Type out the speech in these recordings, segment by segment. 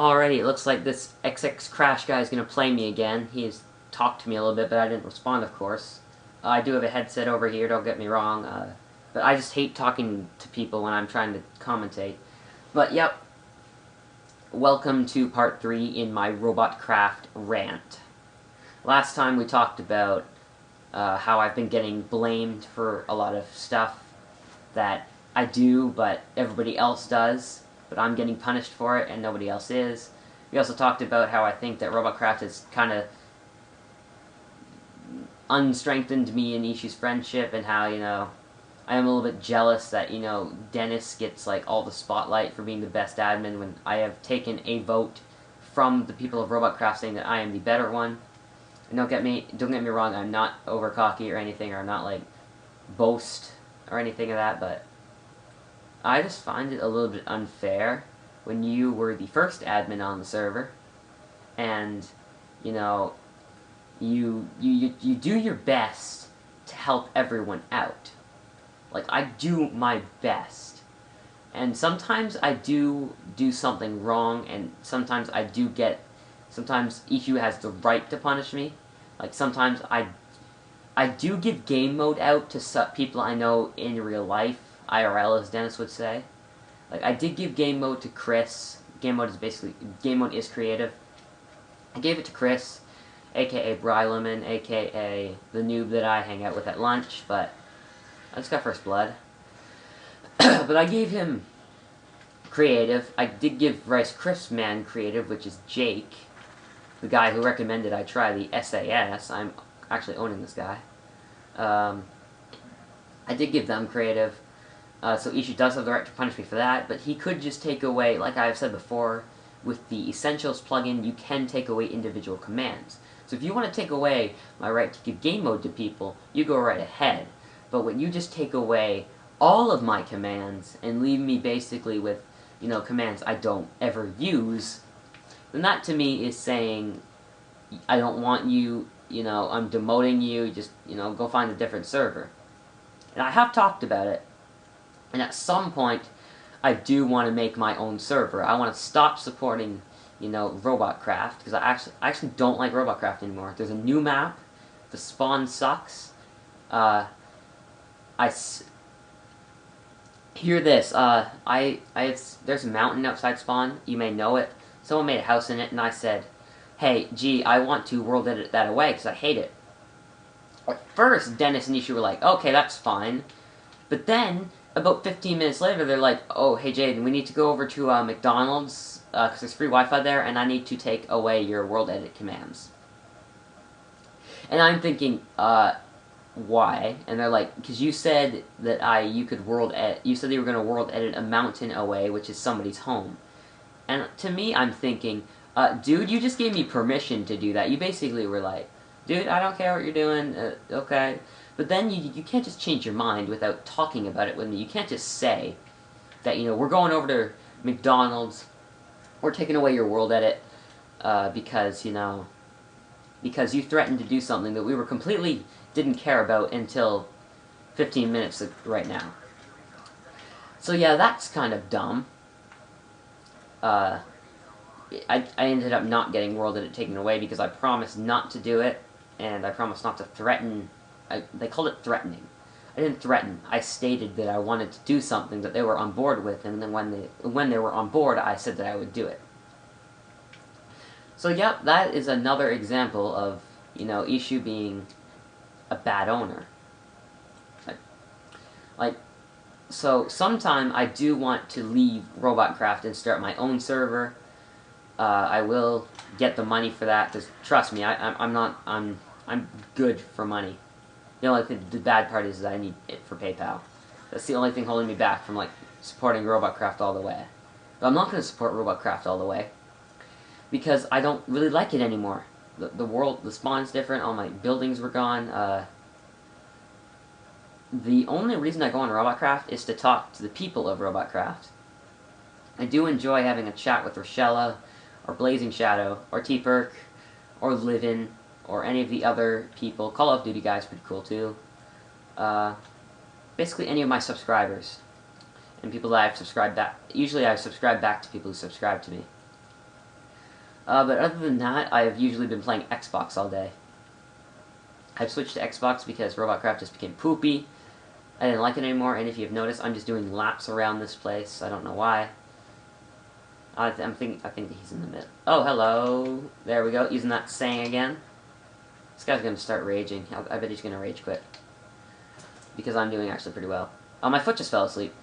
Alrighty, it looks like this XX Crash guy is going to play me again. He's talked to me a little bit, but I didn't respond, of course. I do have a headset over here, don't get me wrong, but I just hate talking to people when I'm trying to commentate. But, yep, welcome to part 3 in my RobotCraft rant. Last time we talked about how I've been getting blamed for a lot of stuff that I do, but everybody else does. But I'm getting punished for it, and nobody else is. We also talked about how I think that RobotCraft has kind of unstrengthened me and Ishu's friendship, and how, I am a little bit jealous that, Dennis gets, all the spotlight for being the best admin when I have taken a vote from the people of RobotCraft saying that I am the better one. And don't get me wrong, I'm not over cocky or anything, or I'm not, boast or anything of that, but I just find it a little bit unfair when you were the first admin on the server, and, you do your best to help everyone out. I do my best. And sometimes I do something wrong, and sometimes Ishu has the right to punish me. Sometimes I do give game mode out to people I know in real life, IRL, as Dennis would say. I did give game mode to Chris. Game mode is creative. I gave it to Chris, aka Bryleman, aka the noob that I hang out with at lunch, but I just got first blood. But I gave him creative. I did give Rice Crispman creative, which is Jake, the guy who recommended I try the SAS. I'm actually owning this guy. I did give them creative. So Ishu does have the right to punish me for that, but he could just take away, like I've said before, with the Essentials plugin, you can take away individual commands. So if you want to take away my right to give game mode to people, you go right ahead. But when you just take away all of my commands and leave me basically with, commands I don't ever use, then that to me is saying, I don't want you, I'm demoting you, just, go find a different server. And I have talked about it. And at some point, I do want to make my own server. I want to stop supporting, RobotCraft, because I actually don't like RobotCraft anymore. There's a new map. The spawn sucks. Hear this. There's a mountain outside spawn. You may know it. Someone made a house in it, and I said, hey, gee, I want to world edit that away, because I hate it. At first, Dennis and Ishu were like, okay, that's fine. But then, about 15 minutes later, they're like, oh, hey, Jaden, we need to go over to McDonald's, because there's free Wi-Fi there, and I need to take away your world edit commands. And I'm thinking, why? And they're like, because you said that you could world edit, you said you were going to world edit a mountain away, which is somebody's home. And to me, I'm thinking, dude, you just gave me permission to do that. You basically were like, dude, I don't care what you're doing, okay. But then you can't just change your mind without talking about it with me. You can't just say that, we're going over to McDonald's, we're taking away your world edit, because you threatened to do something that we were completely didn't care about until 15 minutes right now. So yeah, that's kind of dumb. I ended up not getting world edit taken away because I promised not to do it, and I promised not to threaten. They called it threatening. I didn't threaten. I stated that I wanted to do something that they were on board with, and then when they were on board, I said that I would do it. So yep, that is another example of, Ishu being a bad owner. So sometime I do want to leave RobotCraft and start my own server. I will get the money for that, because trust me, I'm good for money. The only thing, the bad part is that I need it for PayPal. That's the only thing holding me back from, supporting RobotCraft all the way. But I'm not going to support RobotCraft all the way, because I don't really like it anymore. The spawn's different, all my buildings were gone. The only reason I go on RobotCraft is to talk to the people of RobotCraft. I do enjoy having a chat with Rochella, or Blazing Shadow, or T-Perk, or Livin', or any of the other people. Call of Duty guy's pretty cool too. Basically any of my subscribers. And people that I've subscribed back. Usually I've subscribed back to people who subscribe to me. But other than that, I have usually been playing Xbox all day. I've switched to Xbox because RobotCraft just became poopy. I didn't like it anymore, and if you've noticed, I'm just doing laps around this place. I don't know why. I think he's in the mid. Oh, hello. There we go. Using that saying again. This guy's gonna start raging. I bet he's gonna rage quit because I'm doing actually pretty well. Oh, my foot just fell asleep.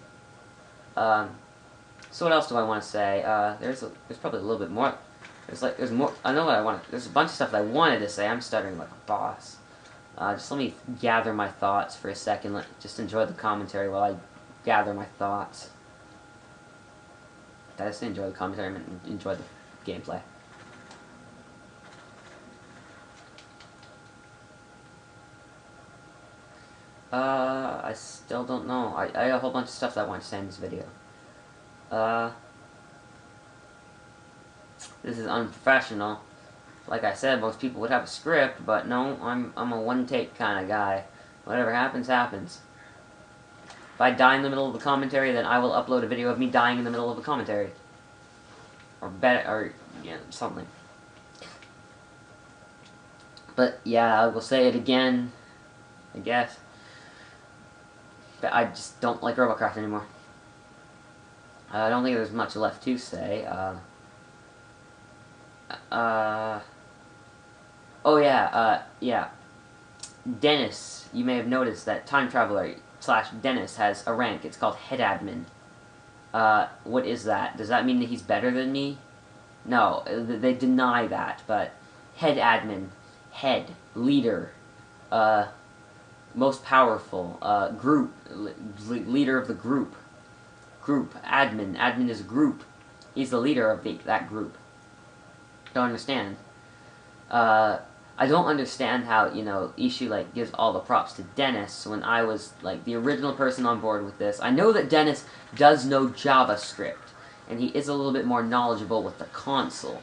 So what else do I want to say? There's probably a little bit more. There's more. I know what I want. There's a bunch of stuff that I wanted to say. I'm stuttering like a boss. Just let me gather my thoughts for a second. Just enjoy the commentary while I gather my thoughts. Did I say enjoy the commentary? I meant enjoy the gameplay. I still don't know. I got a whole bunch of stuff that I want to say in this video. This is unprofessional. Like I said, most people would have a script, but no, I'm a one-take kind of guy. Whatever happens, happens. If I die in the middle of the commentary, then I will upload a video of me dying in the middle of a commentary. Or yeah, something. But yeah, I will say it again, I guess. But I just don't like RobotCraft anymore. I don't think there's much left to say. Oh yeah, yeah. Dennis, you may have noticed that Time Traveler / Dennis has a rank. It's called Head Admin. What is that? Does that mean that he's better than me? No, they deny that, but Head Admin, Head, Leader, most powerful, group, leader of the group. Group, admin is a group. He's the leader of that group. Don't understand. I don't understand how, you know, Ishu, like, gives all the props to Dennis when I was, like, the original person on board with this. I know that Dennis does know JavaScript, and he is a little bit more knowledgeable with the console.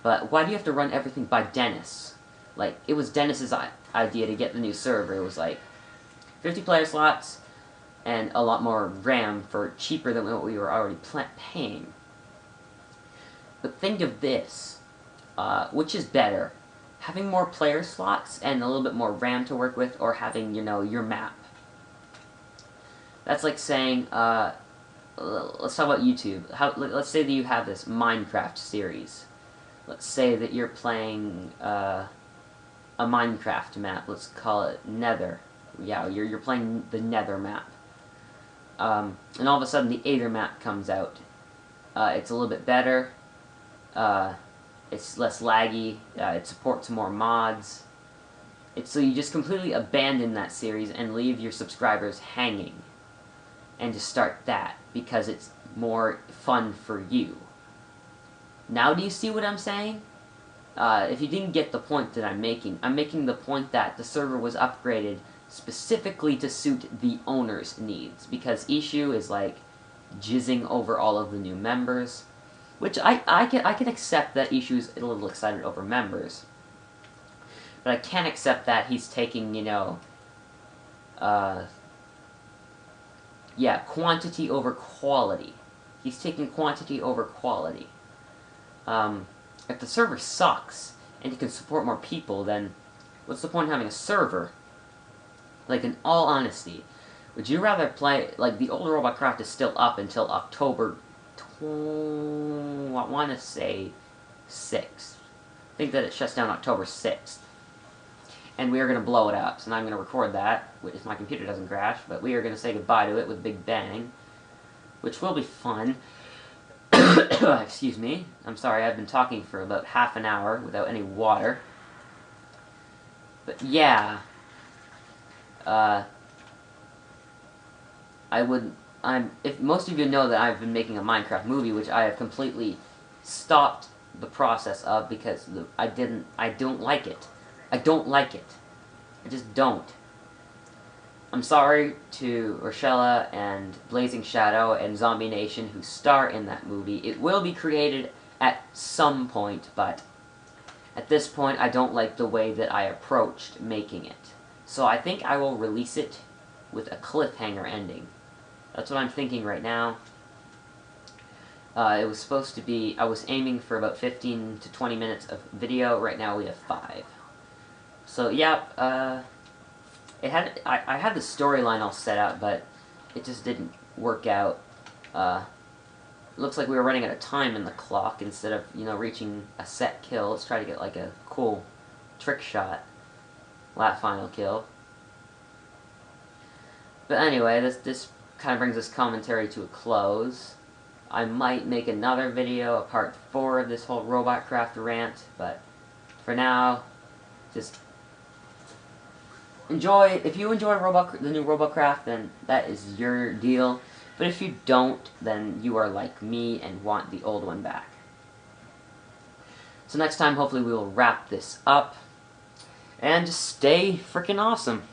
But why do you have to run everything by Dennis? Like, it was Dennis's idea to get the new server. It was, like, 50 player slots, and a lot more RAM for cheaper than what we were already paying. But think of this. Which is better? Having more player slots and a little bit more RAM to work with, or having, you know, your map? That's like saying, let's talk about YouTube. Let's say that you have this Minecraft series. Let's say that you're playing a Minecraft map. Let's call it Nether. Yeah, you're playing the Nether map. And all of a sudden the Aether map comes out. It's a little bit better. It's less laggy, it supports more mods. So you just completely abandon that series and leave your subscribers hanging. And just start that, because it's more fun for you. Now do you see what I'm saying? If you didn't get the point that I'm making the point that the server was upgraded specifically to suit the owner's needs. Because Ishu is like jizzing over all of the new members. Which I can accept that Ishu's a little excited over members. But I can't accept that he's taking, you know, yeah, quantity over quality. He's taking quantity over quality. If the server sucks, and he can support more people, then what's the point of having a server? Like, in all honesty, would you rather play, like, the old RobotCraft is still up until October I want to say 6th. I think that it shuts down October 6th. And we are going to blow it up, so now I'm going to record that, if my computer doesn't crash, but we are going to say goodbye to it with a big bang, which will be fun. Excuse me. I'm sorry, I've been talking for about half an hour without any water. But yeah, if most of you know that I've been making a Minecraft movie, which I have completely stopped the process of because I don't like it. I don't like it. I just don't. I'm sorry to Rochella and Blazing Shadow and Zombie Nation who star in that movie. It will be created at some point, but at this point I don't like the way that I approached making it. So I think I will release it with a cliffhanger ending. That's what I'm thinking right now. It was supposed to be, I was aiming for about 15 to 20 minutes of video. Right now we have 5. So yeah, I had the storyline all set out, but it just didn't work out. It looks like we were running out of time in the clock instead of, reaching a set kill. Let's try to get like a cool trick shot. That final kill. But anyway, this kind of brings this commentary to a close. I might make another video, a part 4 of this whole RobotCraft rant, but for now, just enjoy. If you enjoy the new RobotCraft, then that is your deal. But if you don't, then you are like me and want the old one back. So next time, hopefully we will wrap this up. And just stay freaking awesome.